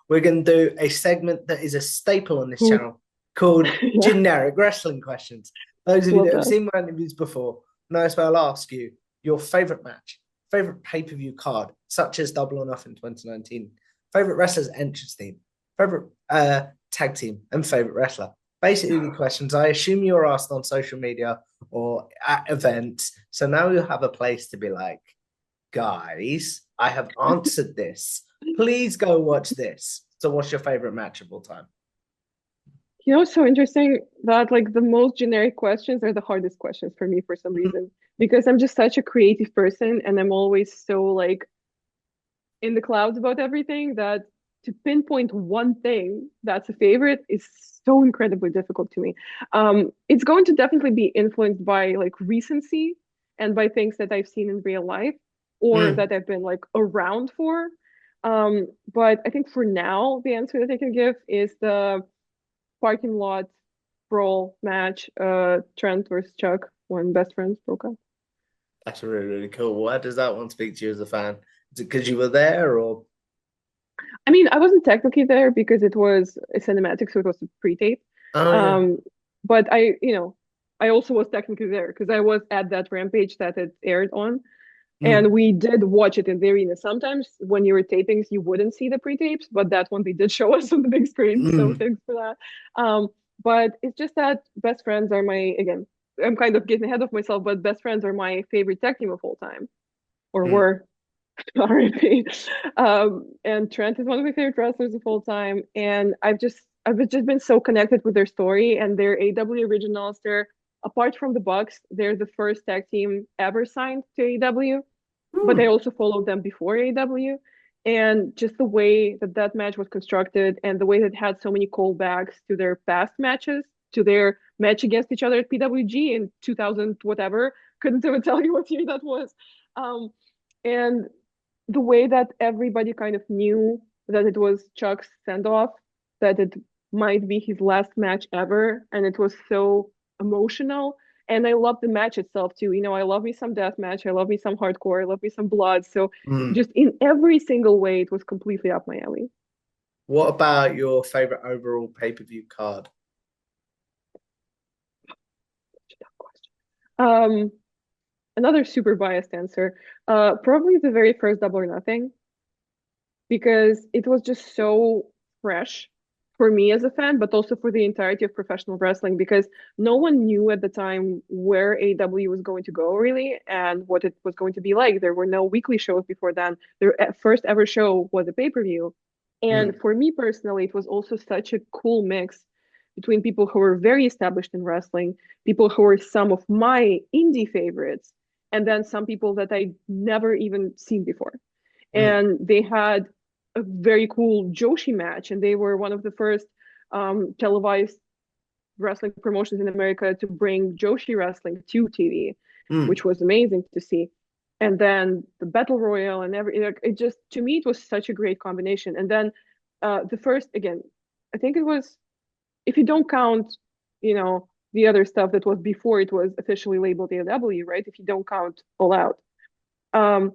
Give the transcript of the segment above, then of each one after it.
we're going to do a segment that is a staple on this Cool. channel called Yeah, generic wrestling questions. Those of you love that have that. seen my interviews before know as well. I'll ask you your favorite match, favorite pay-per-view card, such as Double or Nothing 2019, favorite wrestler's entrance theme, favorite tag team, and favorite wrestler. Basically, the questions I assume you're asked on social media or at events. So now you have a place to be like, guys, I have answered this. Please go watch this. So, what's your favorite match of all time? It's so interesting that like the most generic questions are the hardest questions for me for some reason because I'm just such a creative person and I'm always so like in the clouds about everything that to pinpoint one thing that's a favorite is so incredibly difficult to me. It's going to definitely be influenced by like recency and by things that I've seen in real life or Mm. that I've been like around for. But I think for now, the answer that I can give is the parking lot brawl match, Trent versus Chuck when best friends broke up. That's really, really cool. Why does that one speak to you as a fan? Is it because you were there or? I mean, I wasn't technically there because it was a cinematic, so it was a pre-tape. Oh, yeah. Um, but I also was technically there because I was at that Rampage that it aired on, and Mm. we did watch it in the arena. Sometimes when you were tapings, you wouldn't see the pre-tapes, but that one they did show us on the big screen, so Mm. thanks for that. But it's just that best friends are my again. I'm kind of getting ahead of myself, but best friends are my favorite tag team of all time, or Mm. were. RIP. And Trent is one of my favorite wrestlers of all time. And I've just been so connected with their story and their AW originals. They're apart from the Bucks, they're the first tag team ever signed to AW, but I Mm. also followed them before AW. And just the way that that match was constructed and the way that it had so many callbacks to their past matches, to their match against each other at PWG in 2000 whatever, couldn't even tell you what year that was. Um, and the way that everybody kind of knew that it was Chuck's send off, that it might be his last match ever, and it was so emotional. And I love the match itself too. I love me some death match, I love me some hardcore, I love me some blood. So Mm. just in every single way, it was completely up my alley. What about your favorite overall pay-per-view card? Um, Another super biased answer. Probably the very first Double or Nothing because it was just so fresh for me as a fan, but also for the entirety of professional wrestling because no one knew at the time where AW was going to go really and what it was going to be like. There were no weekly shows before then. Their first ever show was a pay-per-view. And Mm. for me personally, it was also such a cool mix between people who were very established in wrestling, people who were some of my indie favorites, and then some people that I never even seen before. Mm. And they had a very cool Joshi match, and they were one of the first televised wrestling promotions in America to bring Joshi wrestling to TV, Mm. which was amazing to see. And then the battle royal and it just to me it was such a great combination. And then the first again, I think it was if you don't count, the other stuff that was before it was officially labeled AW, right? If you don't count All Out. Um,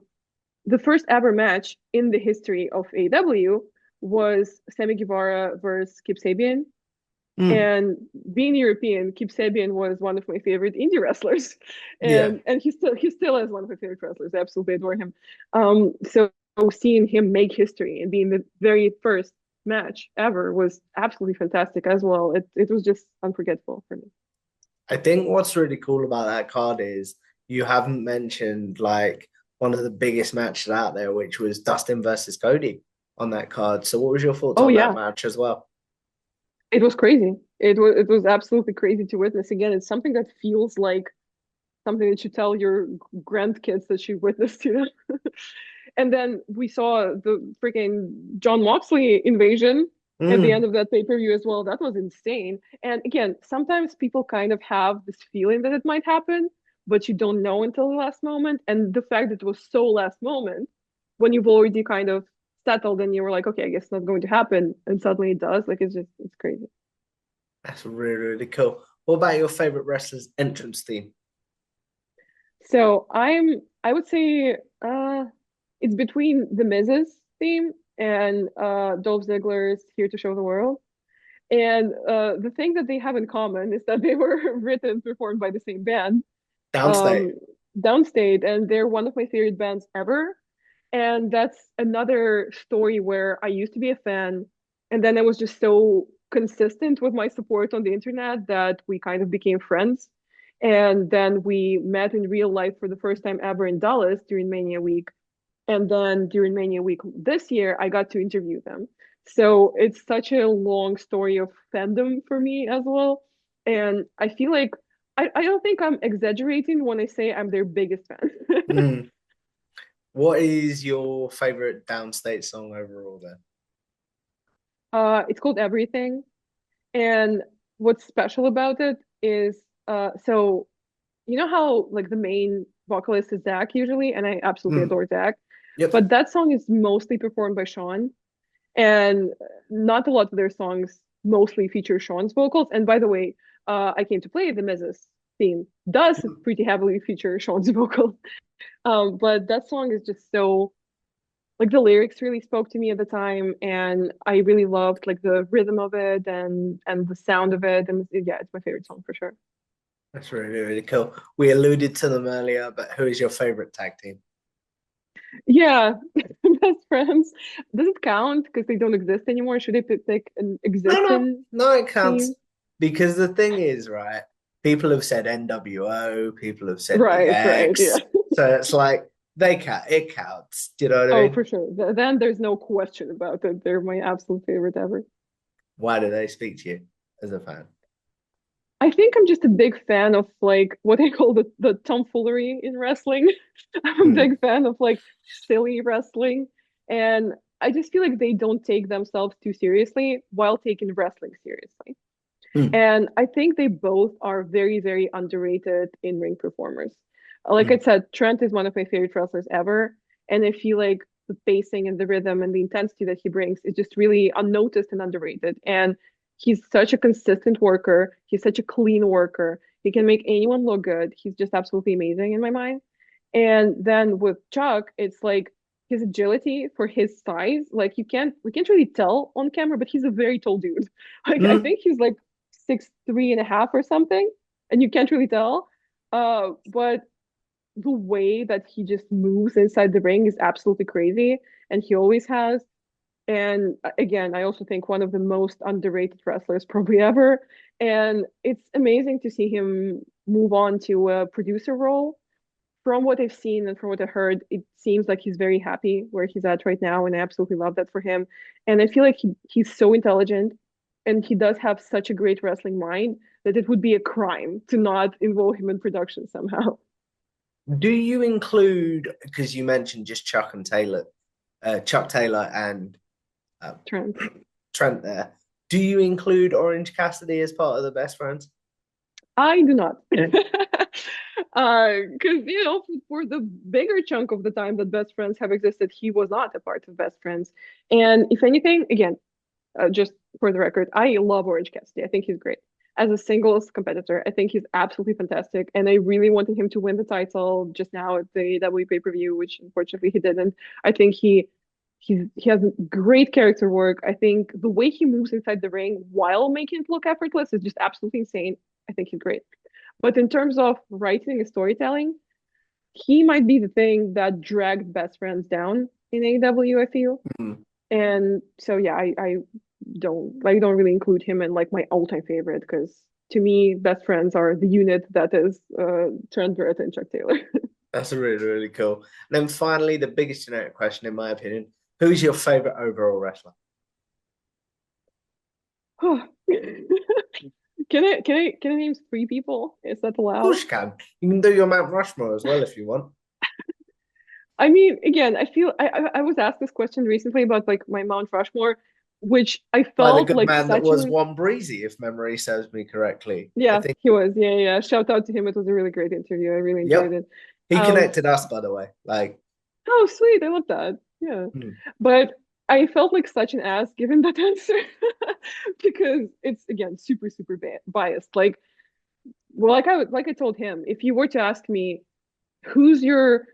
the first ever match in the history of AW was Sammy Guevara versus Kip Sabian. Mm. And being European, Kip Sabian was one of my favorite indie wrestlers, Yeah. and he still is one of my favorite wrestlers. I absolutely adore him. So seeing him make history and being the very first match ever was absolutely fantastic as well. It was just unforgettable for me. I think what's really cool about that card is you haven't mentioned like one of the biggest matches out there, which was Dustin versus Cody on that card. So, what was your thoughts Oh on that yeah, match as well? it was crazy. It was absolutely crazy to witness again. It's something that feels like something that you tell your grandkids that you witnessed, And then we saw the freaking John Moxley invasion at the Mm. end of that pay-per-view as well. That was insane. And again, sometimes people kind of have this feeling that it might happen, but you don't know until the last moment. And the fact that it was so last moment, when you've already kind of settled and you were like, okay, I guess it's not going to happen, and suddenly it does. Like it's crazy. That's really, really cool. What about your favorite wrestler's entrance theme? So I would say it's between the Miz's theme and Dolph Ziggler's Here to Show the World. And the thing that they have in common is that they were written and performed by the same band, Downstate. um, Downstate, and they're one of my favorite bands ever. And that's another story where I used to be a fan, and then I was just so consistent with my support on the internet that we kind of became friends. And then we met in real life for the first time ever in Dallas during Mania Week. And then during Mania Week this year, I got to interview them. So it's such a long story of fandom for me as well. And I feel like I don't think I'm exaggerating when I say I'm their biggest fan. Mm. What is your favorite Downstate song overall then? It's called Everything. And what's special about it is so you know how like the main vocalist is Zach usually, and I absolutely Mm. adore Zach. Yep. But that song is mostly performed by Sean. And not a lot of their songs mostly feature Sean's vocals. And by the way, I Came to Play, the Mrs. theme does pretty heavily feature Sean's vocals. But that song is just so like the lyrics really spoke to me at the time, and I really loved like the rhythm of it and the sound of it. And yeah, it's my favorite song for sure. That's really, really cool. We alluded to them earlier, but who is your favorite tag team? Yeah, best friends. Does it count because they don't exist anymore? Should I pick an No, no, existing no, it counts. team? Because the thing is, right, people have said NWO, people have said Right, right, yeah. DX. So it's like they count, it counts. Do you know what I Oh, mean? for sure. Then there's no question about it. They're my absolute favorite ever. Why do they speak to you as a fan? I think I'm just a big fan of like what I call the tomfoolery in wrestling. I'm a Hmm. big fan of like silly wrestling. And I just feel like they don't take themselves too seriously while taking wrestling seriously. Hmm. And I think they both are very, very underrated in-ring performers. Like I Hmm. said, Trent is one of my favorite wrestlers ever. And I feel like the pacing and the rhythm and the intensity that he brings is just really unnoticed and underrated. And he's such a consistent worker. He's such a clean worker. He can make anyone look good. He's just absolutely amazing in my mind. And then with Chuck, it's like his agility for his size. Like we can't really tell on camera, but he's a very tall dude. Like I Hmm. think he's like 6'3.5" or something, and you can't really tell. But the way that he just moves inside the ring is absolutely crazy, and he always has. And again, I also think one of the most underrated wrestlers probably ever. And it's amazing to see him move on to a producer role. From what I've seen and from what I heard, it seems like he's very happy where he's at right now, and I absolutely love that for him. And I feel like he's so intelligent, and he does have such a great wrestling mind that it would be a crime to not involve him in production somehow. Do you include, because you mentioned just Chuck Taylor and uh, Trent. Trent there, do you include Orange Cassidy as part of the best friends? I do not. Because for the bigger chunk of the time that Best Friends have existed, he was not a part of Best Friends. And if anything, again, just for the record, I love Orange Cassidy. I think he's great. As a singles competitor, I think he's absolutely fantastic. And I really wanted him to win the title just now at the AEW pay-per-view, which unfortunately he didn't. I think he has great character work. I think the way he moves inside the ring while making it look effortless is just absolutely insane. I think he's great. But in terms of writing and storytelling, he might be the thing that dragged Best Friends down in AEW, I feel. Hmm. And so yeah, I don't really include him in like my all-time favorite because to me, Best Friends are the unit that is Trent Barreta and Chuck Taylor. That's really, really cool. And then finally, the biggest generic question, in my opinion, who's your favorite overall wrestler? Can I name three people? Is that Of allowed? course you can. You can do your Mount Rushmore as well if you want. I mean, again, I feel I was asked this question recently about like my Mount Rushmore, which I By the felt good like man that such was an One Breezy, if memory serves me correctly. I yeah, think, he was. Yeah, yeah. Shout out to him. It was a really great interview. I really enjoyed yep. it. He Um, connected us, by the way. Like, oh, sweet. I love that. Yeah. hmm. But I felt like such an ass given that answer because it's again super, super biased. Like, well, like I told him, if you were to ask me who's your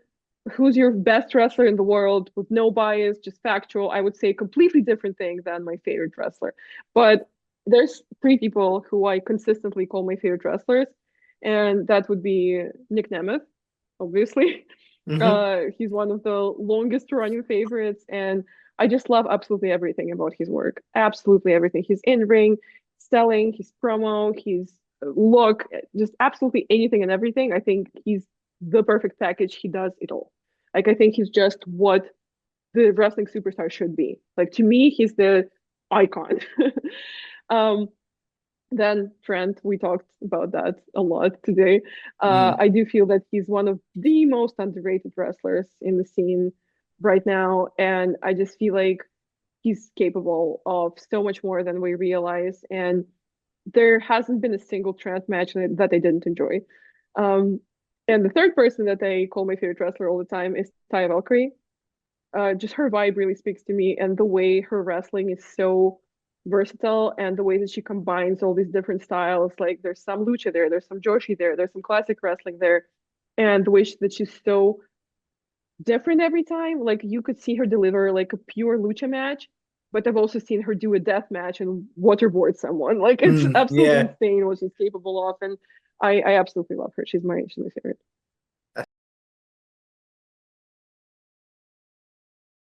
who's your best wrestler in the world with no bias, just factual, I would say a completely different thing than my favorite wrestler. But there's three people who I consistently call my favorite wrestlers, and that would be Nick Nemeth, obviously. Hmm. He's one of the longest running favorites, and I just love absolutely everything about his work. Absolutely everything. His in-ring, selling, his promo, his look, just absolutely anything and everything. I think he's the perfect package. He does it all. Like I think he's just what the wrestling superstar should be. Like to me, he's the icon. um, then Trent, we talked about that a lot today. Hmm. I do feel that he's one of the most underrated wrestlers in the scene right now, and I just feel like he's capable of so much more than we realize. And there hasn't been a single Trent match that I didn't enjoy. Um, and the third person that I call my favorite wrestler all the time is Taya Valkyrie. Just her vibe really speaks to me, and the way her wrestling is so versatile, and the way that she combines all these different styles. Like there's some lucha there, there's some Joshi there, there's some classic wrestling there, and the way that she's so different every time. Like you could see her deliver like a pure lucha match, but I've also seen her do a death match and waterboard someone. Like it's Mm, absolutely yeah. insane what she's capable of, and I absolutely love her. She's my favorite.